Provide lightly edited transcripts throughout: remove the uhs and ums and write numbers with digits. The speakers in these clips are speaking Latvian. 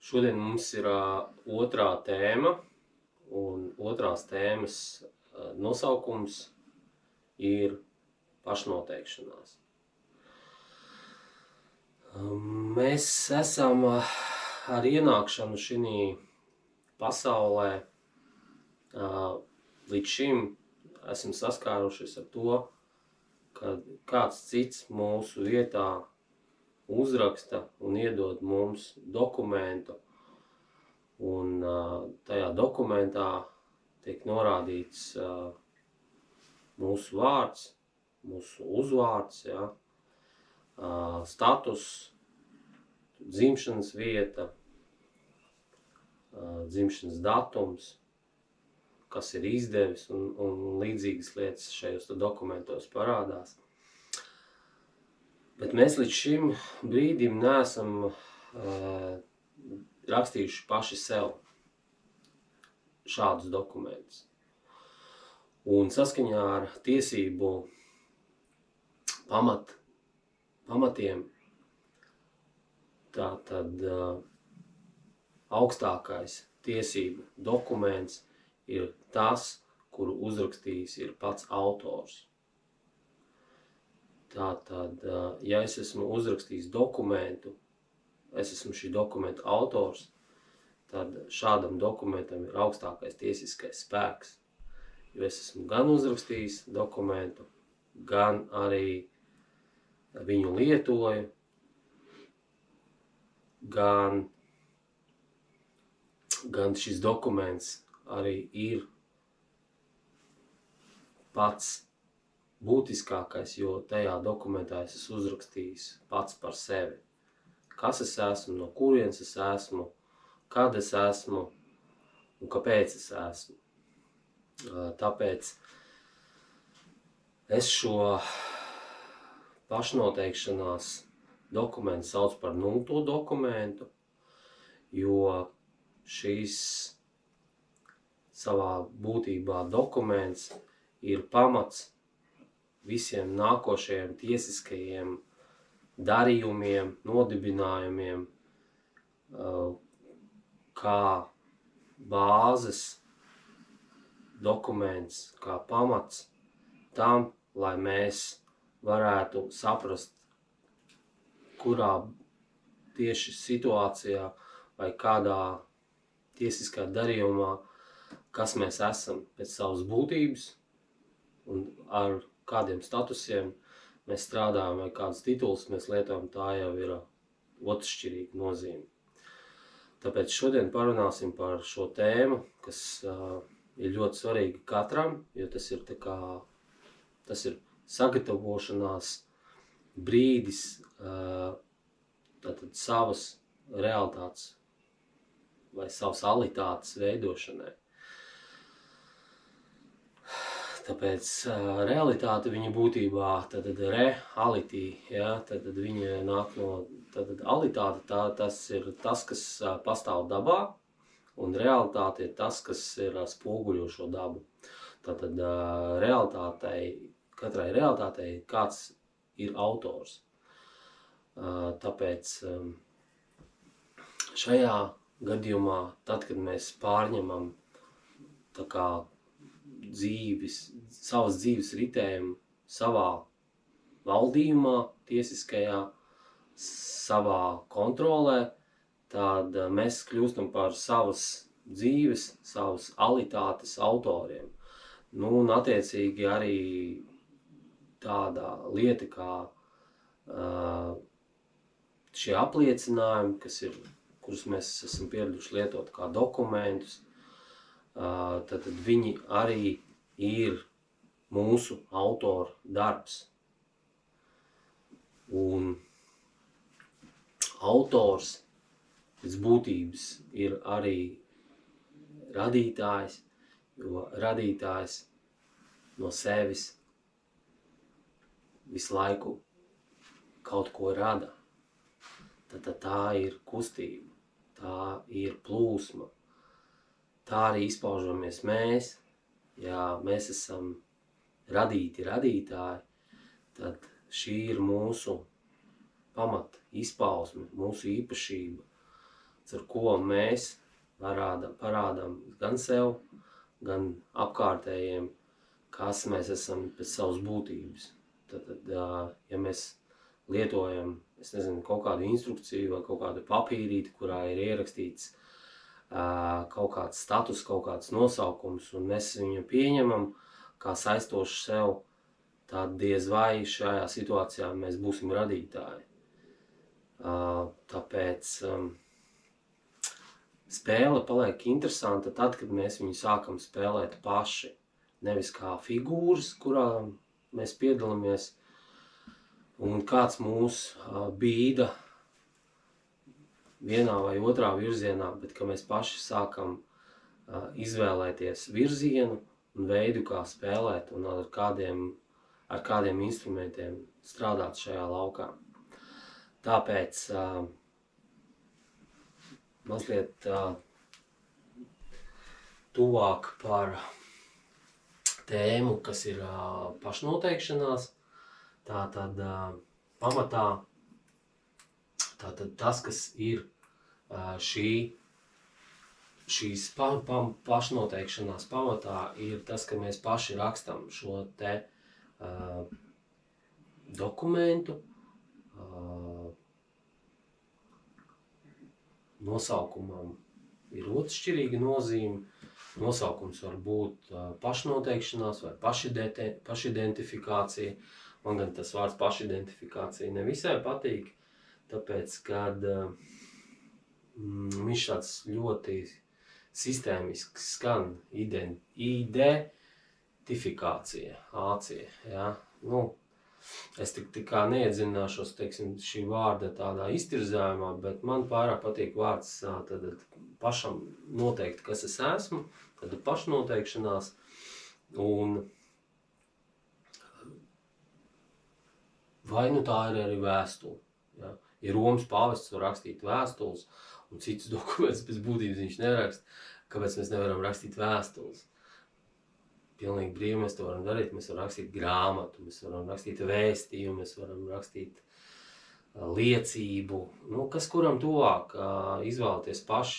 Šodien mums ir otrā tēma, un otrās tēmas nosaukums ir pašnoteikšanās. Mēs esam ar ienākšanu šī pasaulē līdz šim esam saskārušies ar to, ka kāds cits mūsu vietā uzraksta un iedod mums dokumentu, un tajā dokumentā tiek norādīts mūsu vārds, mūsu uzvārds, status, dzimšanas vieta, dzimšanas datums, kas ir izdevis, un līdzīgas lietas šajos dokumentos parādās. Bet mēs līdz šim brīdim neesam rakstījuši paši sev šādus dokumentus. Un saskaņā ar tiesību pamatiem, tātad augstākais tiesību dokuments ir tas, kuru uzrakstījis ir pats autors. Tātad, ja es esmu uzrakstījis dokumentu, es esmu šī dokumenta autors, tad šādam dokumentam ir augstākais tiesiskais spēks. Jo es esmu gan uzrakstījis dokumentu, gan arī viņu lietoju, gan šis dokuments arī ir pats būtiskākais, jo tajā dokumentā es esmu uzrakstījis pats par sevi. Kas es esmu, no kurienes es esmu, kad es esmu un kāpēc es esmu. Tāpēc es šo pašnoteikšanās dokumentu sauc par nulto dokumentu, jo šīs savā būtībā dokuments ir pamats visiem nākošajiem tiesiskajiem darījumiem, nodibinājumiem, kā bāzes dokuments, kā pamats tam, lai mēs varētu saprast, kurā tieši situācijā vai kādā tiesiskā darījumā, kas mēs esam pēc savas būtības un ar kādiem statusiem mēs strādājam vai kādus titulus mēs lietojam, tā jau ir otršķirīga nozīme. Tāpēc šodien parunāsim par šo tēmu, kas ir ļoti svarīga katram, jo tas ir sagatavošanās brīdis tātad savas realitātes vai savas alitātes veidošanai. Tāpēc realitāte viņa būtībā, tātad realitī, tātad viņa nāk no, tātad alitāte, tas ir tas, kas pastāv dabā, un realitāte ir tas, kas ir spoguļo šo dabu. Tātad katrai realitātei kāds ir autors. Tāpēc šajā gadījumā, tad, kad mēs pārņemam tā kā savas dzīves ritējumu savā valdījumā, tiesiskajā, savā kontrolē, tad mēs kļūstam par savas dzīves, savas alitātes autoriem. Un attiecīgi arī tāda lieta kā šie apliecinājumi, kurus mēs esam pieraduši lietot kā dokumentus, tad viņi arī ir mūsu autora darbs. Un autors pēc būtības ir arī radītājs, jo radītājs no sevis visu laiku kaut ko rada. Tad tā ir kustība, tā ir plūsma. Tā arī izpaužamies mēs. Ja mēs esam radīti radītāji, tad šī ir mūsu pamata izpausme, mūsu īpašība. ar ko mēs parādām gan sev, gan apkārtējiem, kas mēs esam pēc savas būtības. Tad, ja mēs lietojam, es nezinu, kaut kādu instrukciju vai kaut kādu papīrīti, kurā ir ierakstīts kaut kāds status, kaut kāds nosaukums, un mēs viņu pieņemam kā saistošu sev, tad diez vai šajā situācijā mēs būsim radītāji. Tāpēc spēle paliek interesanta tad, kad mēs viņu sākam spēlēt paši. Nevis kā figūras, kurā mēs piedalāmies, un kāds mūs bīda vienā vai otrā virzienā, bet ka mēs paši sākam izvēlēties virzienu un veidu, kā spēlēt un ar kādiem instrumentiem strādāt šajā laukā. Tāpēc mazliet tuvāk par tēmu, kas ir pašnoteikšanās. Tātad pamatā tas, kas ir šīs pašnoteikšanās pamatā, ir tas, ka mēs paši rakstam šo te dokumentu. Nosaukumam ir otršķirīga nozīme. Nosaukums var būt pašnoteikšanās vai pašidentifikācija. Man gan tas vārds pašidentifikācija nevisai patīk, tāpēc, kad viņš tāds ļoti sistēmisks skan, identifikācija, ācija, ja? Es tik kā neiedzināšos, teiksim, šī vārda tādā iztirzājumā, bet man pārāk patīk vārds tad pašam noteikt, kas es esmu, tad pašnoteikšanās, un vai nu tā ir arī vēstule. Ja? Ja Romas pāvests var rakstīt vēstules, un citus dokumentus pēc būtības viņš neraksta, kāpēc mēs nevaram rakstīt vēstules? Pilnīgi brīvi mēs to varam darīt, mēs varam rakstīt grāmatu, mēs varam rakstīt vēstījumu, mēs varam rakstīt liecību, kas kuram tuvāk, izvēlēties paši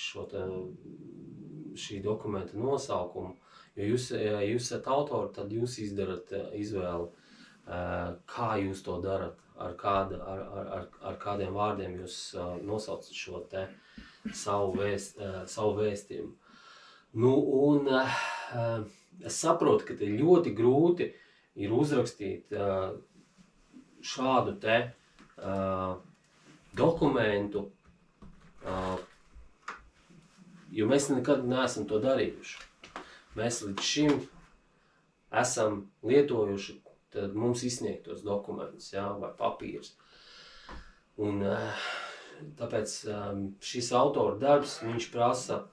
šī dokumenta nosaukumu, jo jūs esat autori, tad jūs izdarat izvēli, kā jūs to darat, ar kādiem vārdiem jūs nosaucat šo te savu vēstījumu. Es saprotu, ka te ļoti grūti ir uzrakstīt šādu te dokumentu, jo mēs nekad neesam to darījuši. Mēs līdz šim esam lietojuši tad mums izsniegtos dokumentus, ja, vai papīrus. Un tāpēc šis autora darbs, viņš prasa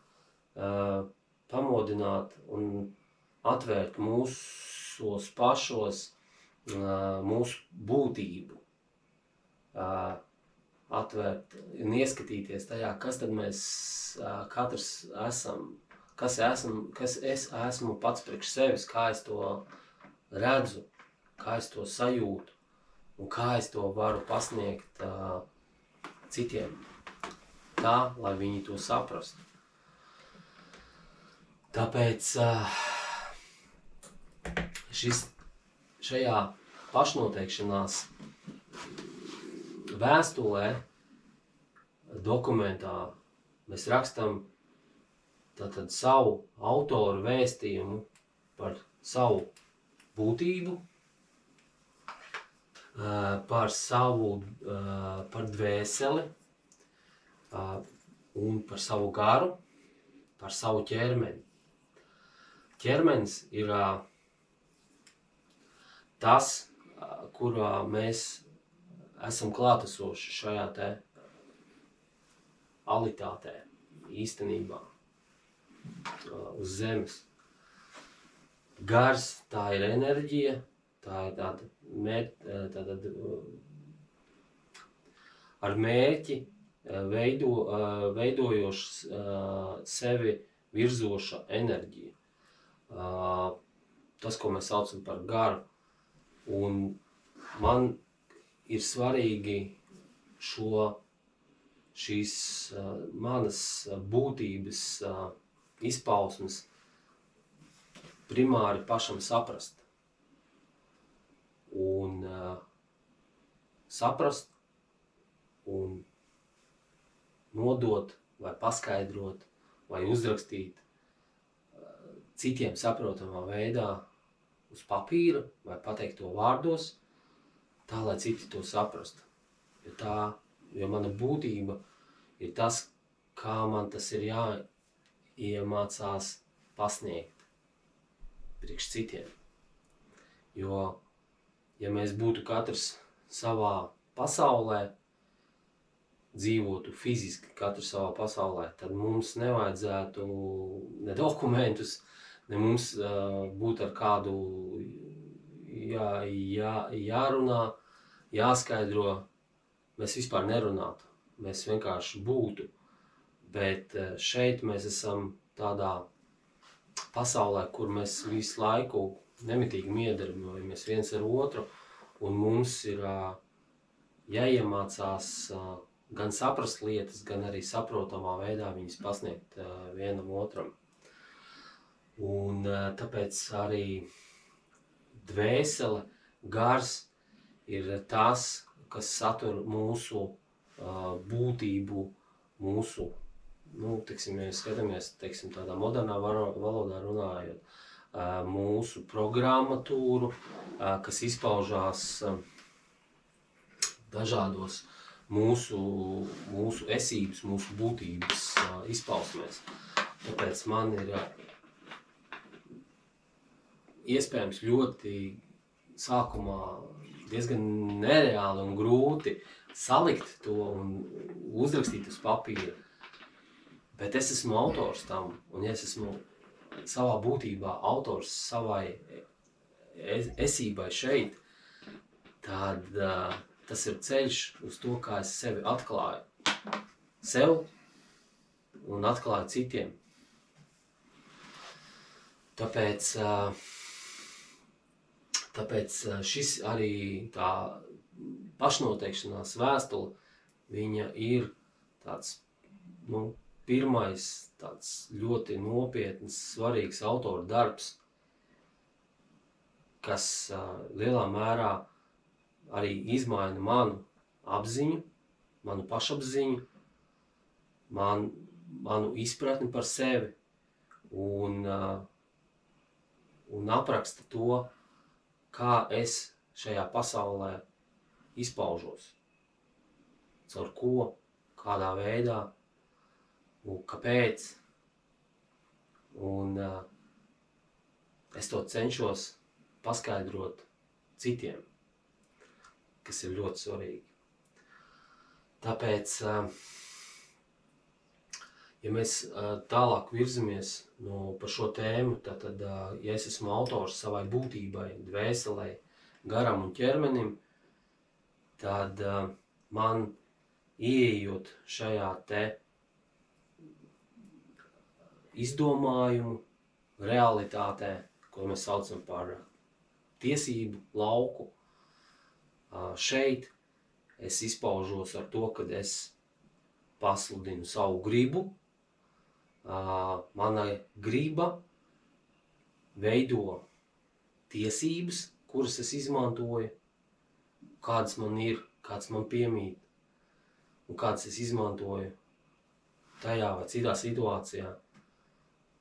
pamodināt un atvērt mūsos pašos mūsu būtību, atvērt un ieskatīties tajā, kas tad mēs katrs esam, kas es esmu pats priekš sevis, kā es to redzu, kā es to sajūtu un kā es to varu pasniegt citiem, tā, lai viņi to saprastu. Tāpēc šajā pašnoteikšanās vēstulē, dokumentā, mēs rakstam tātad savu autoru vēstījumu par savu būtību, par dvēseli un par savu garu, par savu ķermeni. Ķermenis ir tas, kurā mēs esam klātesoši šajā te alitātē, īstenībā, uz zemes. Gars, tā ir enerģija, tā ir tāda ar mērķi veidojoša sevi virzoša enerģija. Tas, ko mēs saucam par garu. Un man ir svarīgi šo šīs manas būtības izpausmes primāri pašam saprast. Un saprast un nodot vai paskaidrot vai uzrakstīt citiem saprotamā veidā uz papīra vai pateikt to vārdos, tā, lai citi to saprastu. Jo mana būtība ir tas, kā man tas ir jāiemācās pasniegt priekš citiem. Jo, ja mēs būtu katrs savā pasaulē, dzīvotu fiziski katrs savā pasaulē, tad mums nevajadzētu ne dokumentus, ne mums būtu ar kādu jārunā, jāskaidro. Mēs vispār nerunātu, mēs vienkārši būtu. Bet šeit mēs esam tādā pasaulē, kur mēs visu laiku nemitīgi miedarbojamies viens ar otru, un mums ir jāiemācās gan saprast lietas, gan arī saprotamā veidā viņas pasniegt vienam otram. Un tāpēc arī dvēsele, gars ir tas, kas satur mūsu būtību, mūsu, ja skatāmies, tādā modernā valodā runājot, mūsu programmatūru, kas izpaužās dažādos mūsu esības, mūsu būtības izpausmēs. Tāpēc man ir iespējams ļoti sākumā diezgan nereāli un grūti salikt to un uzrakstīt uz papīra. Bet es esmu autors tam, un ja es esmu savā būtībā autors savai esībai šeit, tad tas ir ceļš uz to, kā es sevi atklāju. Sev un atklāju citiem. Tāpēc šis arī tā pašnoteikšanās vēstule, viņa ir tāds, pirmais tāds ļoti nopietns, svarīgs autora darbs, kas lielā mērā arī izmaina manu apziņu, manu pašapziņu, manu izpratni par sevi un apraksta to, kā es šajā pasaulē izpaužos, caur ko, kādā veidā un kāpēc. Un es to cenšos paskaidrot citiem, kas ir ļoti svarīgi. Tāpēc, ja mēs tālāk virzamies par šo tēmu, tad, ja es esmu autors savai būtībai, dvēselei, garam un ķermenim, tad man ieejot šajā te izdomājumu realitātē, ko mēs saucam par tiesību lauku, šeit es izpaužos ar to, kad es pasludinu savu gribu. Mana griba veido tiesības, kuras es izmantoju, kādas man ir, kāds man piemīt, un kādas es izmantoju tajā vai citā situācijā.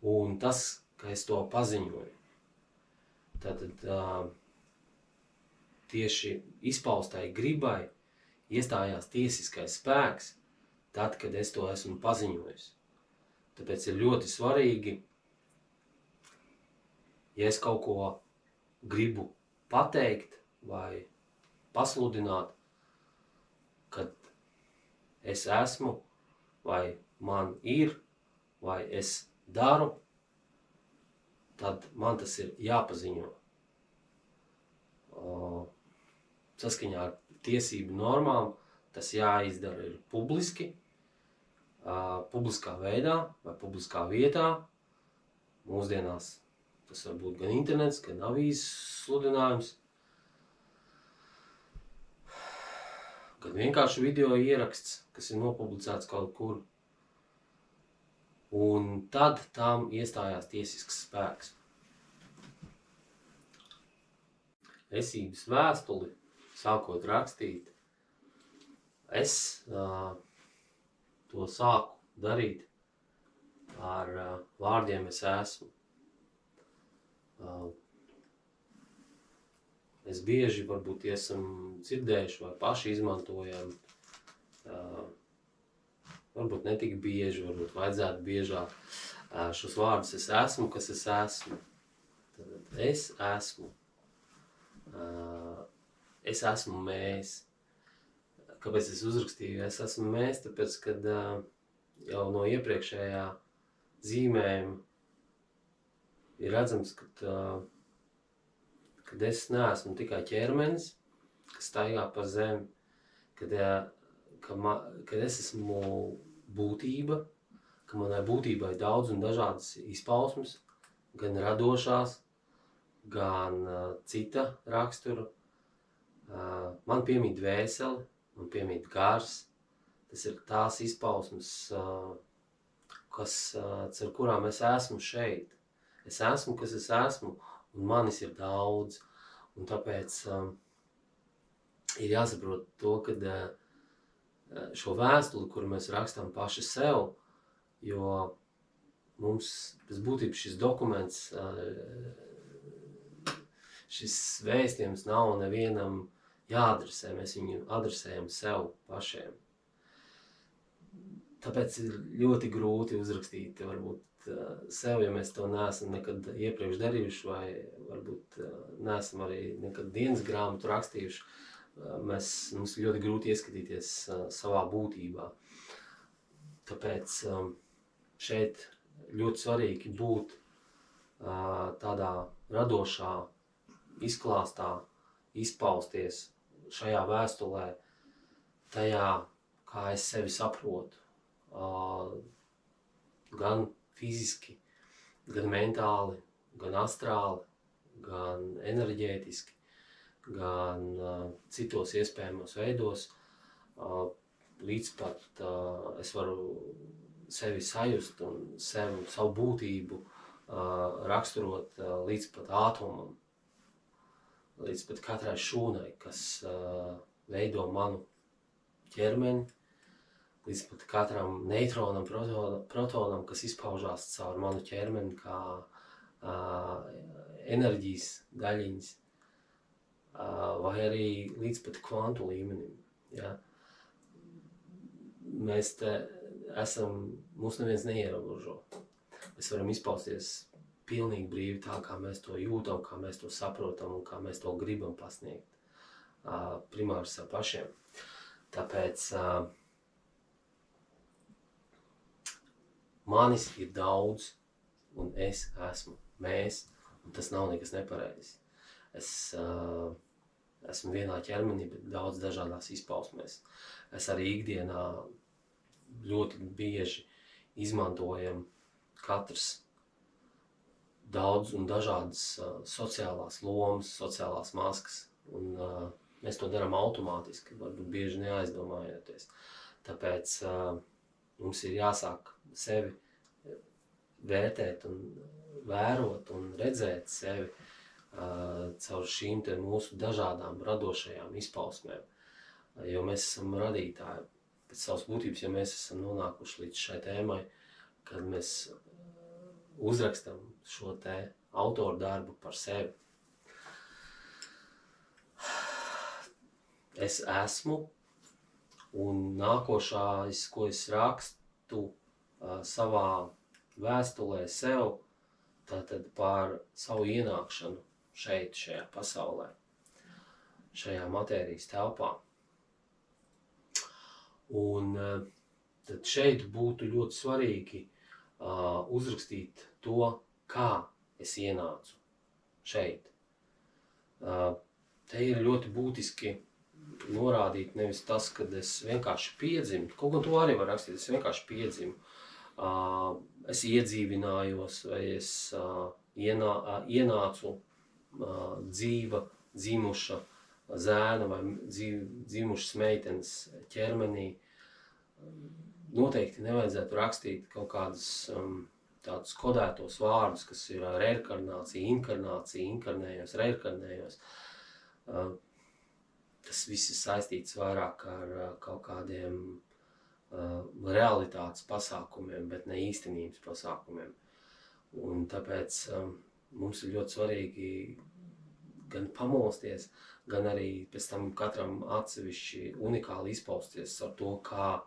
Un tas, ka es to paziņoju, tātad tieši izpaustai gribai iestājās tiesiskais spēks tad, kad es to esmu paziņojis. Tāpēc ir ļoti svarīgi, ja es kaut ko gribu pateikt vai pasludināt, kad es esmu, vai man ir, vai es daru, tad man tas ir jāpaziņo. Saskaņā ar tiesību normām tas jāizdara ir publiski, publiskā veidā vai publiskā vietā. Mūsdienās tas var būt gan internets, gan avīzes sludinājums, gan vienkārši video ieraksts, kas ir nopublicēts kaut kur. Un tad tam iestājās tiesisks spēks. Esības vēstuli, sākot rakstīt, es to sāku darīt ar vārdiem es esmu. Mēs bieži varbūt esam dzirdējuši vai paši izmantojam, varbūt ne tik bieži, varbūt vajadzētu biežāk šos vārdus es esmu, kas es esmu. Tad es esmu. Es esmu mēs. Kāpēc es uzrakstīju es esmu mēs? Tāpēc, kad jau no iepriekšējā zīmējuma ir redzams, kad es neesmu tikai ķermenis, kas staigā pa zemi, kad es esmu būtība, ka manai būtībai daudz un dažādas izpausmes, gan radošās, gan cita rakstura. Man piemīt dvēseli, man piemīt gars. Tas ir tās izpausmes, ar kurām es esmu šeit. Es esmu, kas es esmu, un manis ir daudz. Un tāpēc ir jāsaprot to, ka šo vēstuli, kuru mēs rakstām paši sev, jo mums pēc būtības šis dokuments, šis vēstījums nav nevienam jāadresē, mēs viņu adresējam sev pašiem. Tāpēc ir ļoti grūti uzrakstīt varbūt sev, ja mēs to neesam nekad iepriekš darījuši, vai varbūt neesam arī nekad dienas grāmatu rakstījuši. Mums ļoti grūti ieskatīties savā būtībā. Tāpēc šeit ļoti svarīgi būt tādā radošā izklāstā, izpausties šajā vēstulē, tajā, kā es sevi saprotu. Gan fiziski, gan mentāli, gan astrāli, gan enerģētiski, gan citos iespējamos veidos, līdz pat es varu sevi sajust un savu būtību raksturot līdz pat ātomam, līdz pat katrai šūnai, kas veido manu ķermeni, līdz pat katram neitronam, protonam, kas izpaužās caur manu ķermeni kā enerģijas daļiņas, vai arī līdz pat kvantu līmenim. Ja? Mēs te esam, mūs neviens neierobežo. Mēs varam izpausties pilnīgi brīvi tā, kā mēs to jūtam, kā mēs to saprotam un kā mēs to gribam pasniegt primāri sev pašiem. Tāpēc manis ir daudz, un es esmu mēs, un tas nav nekas nepareizs. Es esmu vienā ķermenī, bet daudz dažādās izpausmēs. Es arī ikdienā ļoti bieži izmantojam katrs daudz un dažādas sociālās lomas, sociālās maskas, un mēs to darām automātiski, varbūt bieži neaizdomājoties. Tāpēc mums ir jāsāk sevi vērtēt un vērot un redzēt sevi caur šīm te mūsu dažādām radošajām izpausmēm. Jo mēs esam radītāji pēc savas būtības, ja mēs esam nonākuši līdz šai tēmai, kad mēs uzrakstam šo te autoru darbu par sevi. Es esmu, un nākošais, ko es rakstu savā vēstulē sev, tātad par savu ienākšanu šeit, šajā pasaulē, šajā matērijas telpā. Un tad šeit būtu ļoti svarīgi uzrakstīt to, kā es ienācu šeit. Te ir ļoti būtiski norādīt nevis tas, kad es vienkārši piedzimu, kaut gan to arī var rakstīt, es vienkārši piedzimu, es iedzīvinājos, vai es ienācu dzīva, dzimuša zēna vai dzimušas meitenes ķermenī, noteikti nevajadzētu rakstīt kaut kādus tādus kodētos vārdus, kas ir reinkarnācija, inkarnācija, inkarnējos, reinkarnējos. Tas viss ir saistīts vairāk ar kaut kādiem realitātes pasākumiem, bet ne īstenības pasākumiem. Un tāpēc mums ir ļoti svarīgi gan pamosties, gan arī pēc tam katram atsevišķi unikāli izpausties ar to, kā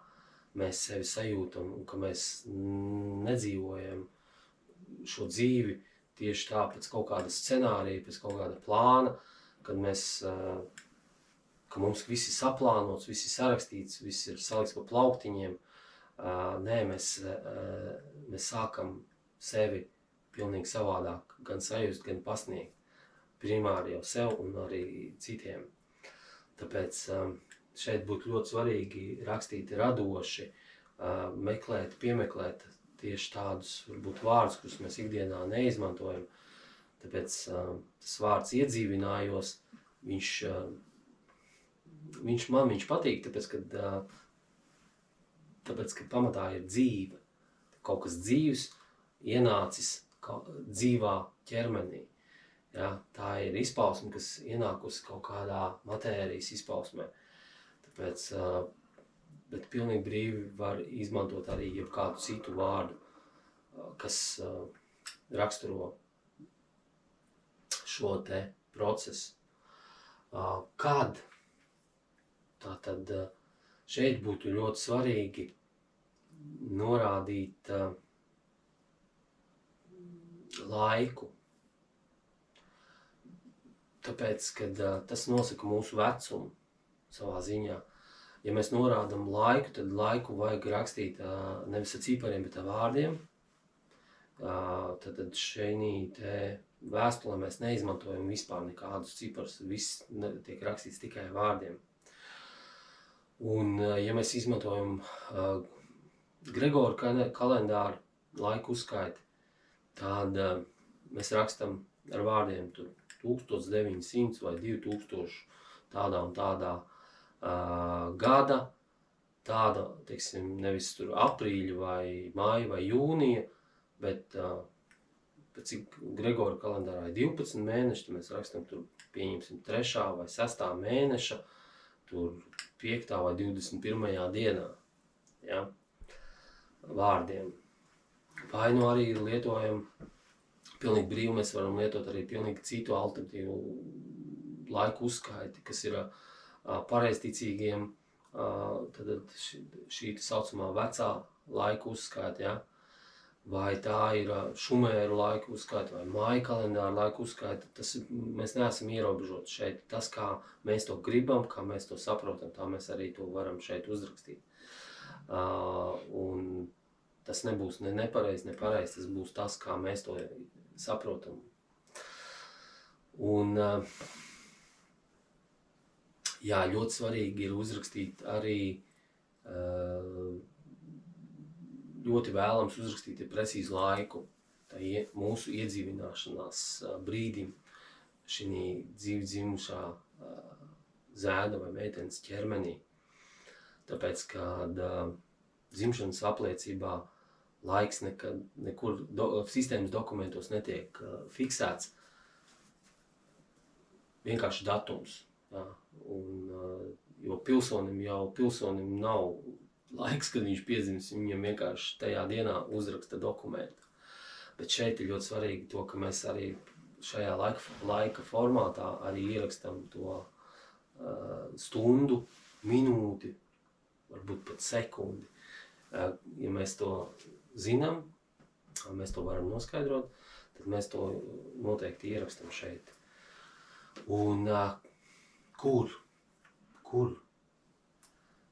mēs sevi sajūtam un ka mēs nedzīvojam šo dzīvi tieši tā pēc kaut kāda scenārija, pēc kaut kāda plāna, kad mēs, ka mums viss ir saplānots, viss ir sarakstīts, viss ir salikts pa plauktiņiem. Nē, mēs sākam sevi pilnīgi savādāk gan sajust, gan pasniegt. Primāri jau sev un arī citiem. Tāpēc šeit būtu ļoti svarīgi rakstīt radoši, meklēt, piemeklēt tieši tādus varbūt vārdus, kurus mēs ikdienā neizmantojam. Tāpēc tas vārds iedzīvinājos, viņš patīk, tāpēc, ka pamatā ir dzīve. Kaut kas dzīvs ienācis dzīvā ķermenī. Ja, tā ir izpausme, kas ienākusi kaut kādā matērijas izpausmē. Tāpēc, bet pilnīgi brīvi var izmantot arī jebkādu citu vārdu, kas raksturo šo te procesu. Kad? Tātad šeit būtu ļoti svarīgi norādīt laiku. Tāpēc, kad tas nosaka mūsu vecumu savā ziņā. Ja mēs norādam laiku, tad laiku vajag rakstīt nevis ar cipariem, bet ar vārdiem. Tad šeit te vēstulē mēs neizmantojam vispār nekādus ciparus, viss tiek rakstīts tikai ar vārdiem. Un ja mēs izmantojam Gregora kalendāru laiku uzskaiti, tad mēs rakstam ar vārdiem tur 1900 vai 2000 tādā un tādā gada, tāda, teiksim, nevis tur aprīļa vai māja vai jūnija, bet pēc cik Gregora kalendārā ir 12 mēneši, tad mēs rakstam tur pieņemsim 3. vai 6. mēneša, tur 5. vai 21. dienā, ja, vārdiem. Vai nu arī lietojam pilnīgi brīvi, mēs varam lietot arī pilnīgi citu alternatīvu laiku uzskaiti, kas ir pareizticīgiem, tad šī saucamā vecā laika uzskaita, ja? Vai tā ir šumēru laika uzskaita vai māja kalendāra laika uzskaita, tas mēs neesam ierobežoti šeit. Tas, kā mēs to gribam, kā mēs to saprotam, tā mēs arī to varam šeit uzrakstīt. Un tas nebūs ne nepareiz, ne pareiz, tas būs tas, kā mēs to saprotam. Un jā, ļoti svarīgi ir uzrakstīt arī, ļoti vēlams uzrakstīt ir precīzu laiku, tā mūsu iedzīvināšanās brīdim, šī dzīvi dzimušā zēna vai meitenes ķermenī. Tāpēc, kad dzimšanas apliecībā laiks nekur sistēmas dokumentos netiek fiksēts, vienkārši datums. Jā. Un, jo pilsonim nav laiks, kad viņš piedzimis, viņam vienkārši tajā dienā uzraksta dokumentu. Bet šeit ir ļoti svarīgi to, ka mēs arī šajā laika formātā arī ierakstam to stundu, minūti, varbūt pat sekundi. Ja mēs to zinām, mēs to varam noskaidrot, tad mēs to noteikti ierakstam šeit. Un kur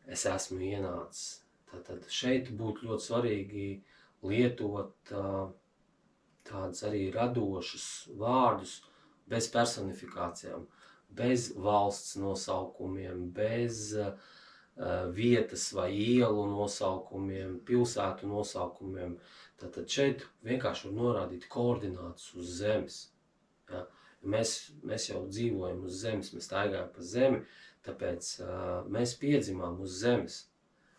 es esmu ienācis? Tātad šeit būtu ļoti svarīgi lietot tādus arī radošus vārdus bez personifikācijām, bez valsts nosaukumiem, bez vietas vai ielu nosaukumiem, pilsētu nosaukumiem. Tātad šeit vienkārši var norādīt koordinātus uz zemes. Ja? Mēs jau dzīvojam uz zemes, mēs staigājam pa zemi, tāpēc mēs piedzimām uz zemes.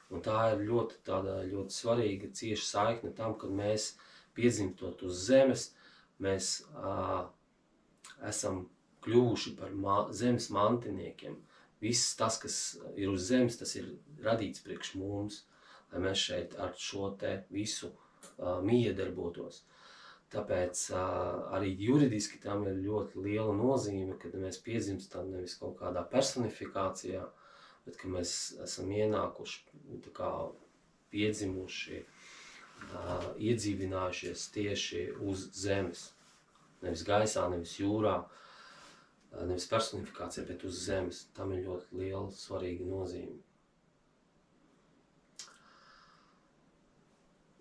Un tā ir ļoti svarīga cieša saikne tam, kad mēs piedzimstot uz zemes, mēs esam kļuvuši par zemes mantiniekiem. Viss tas, kas ir uz zemes, tas ir radīts priekš mums, lai mēs šeit ar šo te visu miedarbotos. Tāpēc arī juridiski tam ir ļoti liela nozīme, kad mēs piedzimstam nevis kaut kādā personifikācijā, bet ka mēs esam ienākuši, tā kā piedzimuši, iedzīvinājušies tieši uz zemes. Nevis gaisā, nevis jūrā, nevis personifikācijā, bet uz zemes. Tam ir ļoti liela, svarīga nozīme.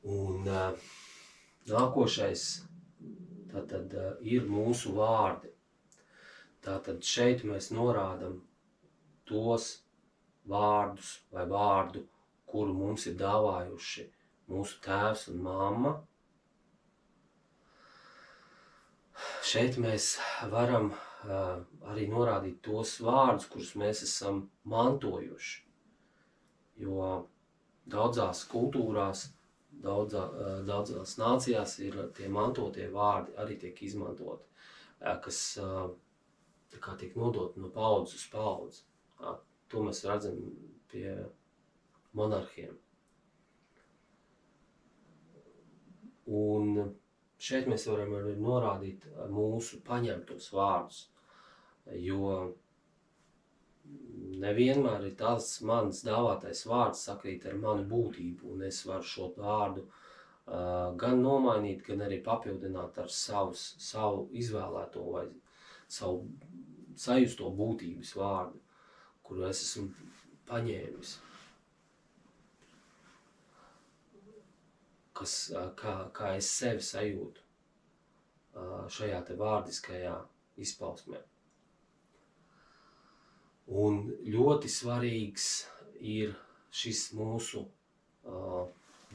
Un nākošais tātad ir mūsu vārdi. Tātad šeit mēs norādam tos vārdus vai vārdu, kuru mums ir dāvājuši mūsu tēvs un mamma. Šeit mēs varam arī norādīt tos vārdus, kurus mēs esam mantojuši. Jo daudzās kultūrās, daudzās nācijās ir tie mantotie vārdi arī tiek izmantoti, kas tā kā tiek nodoti no paudzes uz paudzi. To mēs redzam pie monarhiem. Un šeit mēs varam arī norādīt mūsu paņemtos vārdus, jo nevienmēr ir tas mans dāvātais vārds sakrīt ar manu būtību, un es varu šo vārdu gan nomainīt, gan arī papildināt ar savu izvēlēto vai savu sajusto būtības vārdu, kuru es esmu paņēmis. Kā es sevi sajūtu šajā te vārdiskajā izpausmē. Un ļoti svarīgs ir šis mūsu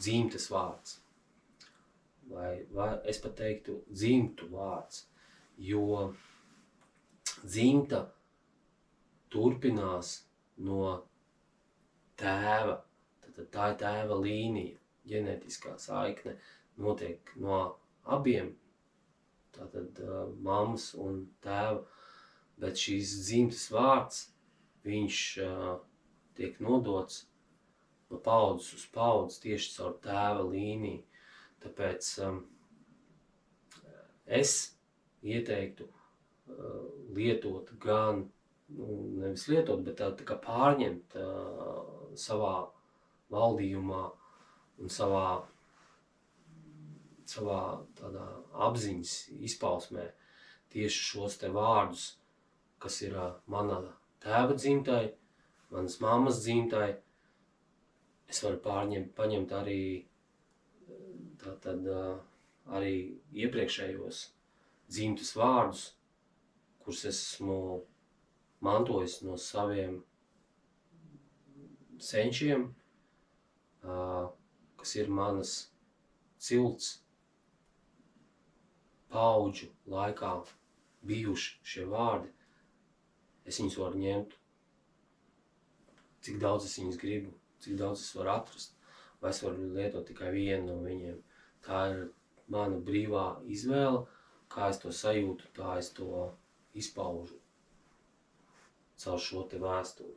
dzimtes vārds. Vai es pat teiktu dzimtu vārds, jo dzimta turpinās no tēva. Tad tā ir tēva līnija, ģenētiskā saikne notiek no abiem, tātad mammas un tēva, bet šīs dzimtes vārds, viņš tiek nodots no paudzes uz paudzi tieši caur tēva līniju. Tāpēc es ieteiktu lietot gan, nevis lietot, bet tā kā pārņemt savā valdījumā un savā tādā apziņas izpausmē tieši šos te vārdus, kas ir mana tēva dzimtai, manas mammas dzimtai. Es varu paņemt arī arī iepriekšējos dzimtas vārdus, kurus esmu mantojis no saviem senčiem, kas ir manas cilts paudžu laikā bijuši šie vārdi. Es viņus varu ņemt, cik daudz es viņus gribu, cik daudz es varu atrast, vai es varu lietot tikai vienu no viņiem. Tā ir mana brīvā izvēle, kā es to sajūtu, tā es to izpaužu caur šo te vēstuli.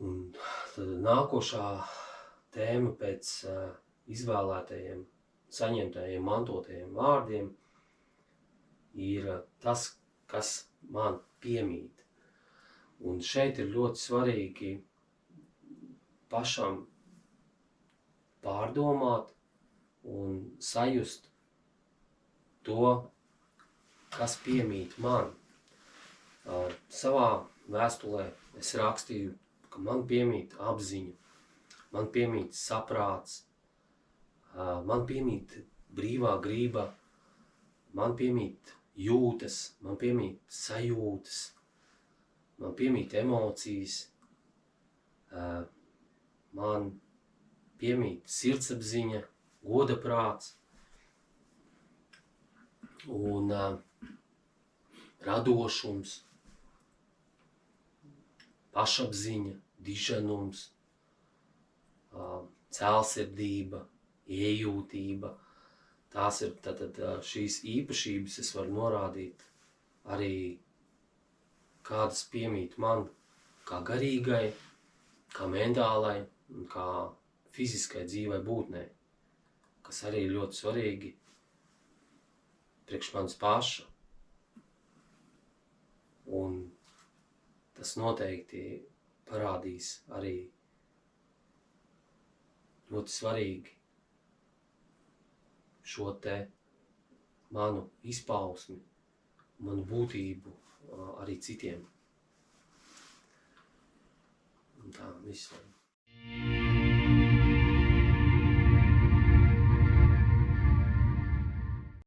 Un tad nākošā tēma pēc izvēlētajiem, saņemtajiem, mantotajiem vārdiem ir tas, kas man piemīt. Un šeit ir ļoti svarīgi pašam pārdomāt un sajust to, kas piemīt man. Savā vēstulē es rakstīju, ka man piemīt apziņa, man piemīt saprāts, man piemīt brīvā grība, man piemīt jūtas, man piemīt sajūtas, man piemīt emocijas, man piemīt sirdsapziņa, godaprāts. un radošums, pašapziņa, diženums, cēlsirdība, iejūtība. Tās ir tātad šīs īpašības, es varu norādīt arī kādas piemīt man kā garīgai, kā mentālai un kā fiziskai dzīvai būtnei, kas arī ir ļoti svarīgi priekš manis paša. Un tas noteikti parādīs arī ļoti svarīgi šo te manu izpausmi, manu būtību arī citiem. Un tā viss.